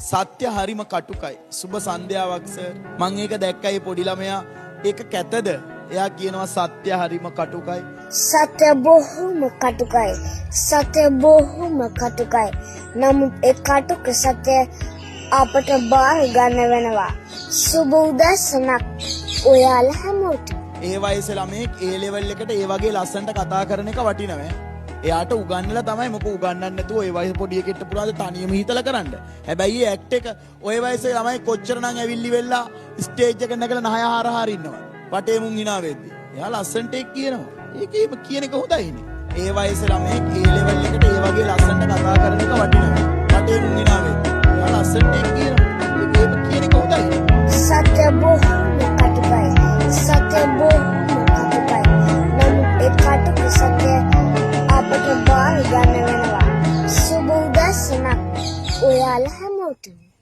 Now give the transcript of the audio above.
සත්‍ය හරිම කටුකයි. සුබ සන්ධ්‍යාවක් සර්. මම ඒක දැක්කයි පොඩි ළමයා. ඒක කැතද? එයා කියනවා සත්‍ය හරිම කටුකයි. සත්‍ය බොහොම කටුකයි. සත්‍ය බොහොම කටුකයි. නමුත් ඒ කටුක සත්‍ය අපට බාර ගන්න වෙනවා. සුබ උදැසනක් ඔයාලා හැමෝටම. ඒ වයසේ ළමෙක් ඒ ලෙවල් එකට ඒ වගේ ලස්සනට කතා කරන එක වටිනවා. එයාට උගන්නලා තමයි මොකද උගන්නන්න නැතුව ඒ වයසේ පොඩි එකෙක්ට පුළුවන් තනියම හිතලා කරන්න. හැබැයි ඒ ඇක්ට් එක ඔය වයසේ ළමයි කොච්චරනම් ඇවිල්ලි වෙලා ස්ටේජ් එක නැගලා නහය හාර ඉන්නවා. වටේ මුන් hina වෙද්දි. එයා ලස්සනට ඒක කියනවා. ඒකේම කියන එක හොඳයිනේ. ඒ වයසේ ළමෙක් ඒ ලෙවල් එකට ඒ වගේ ලස්සනට කතා කරන එක වටිනවා. වටේ මුන් hina වෙද්දි. එයා ලස්සනට ඒක කියනවා. ඒකේම කියන එක හොඳයිනේ. සත්‍ය බොහොම කටුකයි. සත්‍ය බොහොම කටුකයි. නමුත් ඒ කටුක සත්‍ය අපට බාර ගන්න වෙනවා. සුබ උදැසනක් ඔයාලා හැමෝටම.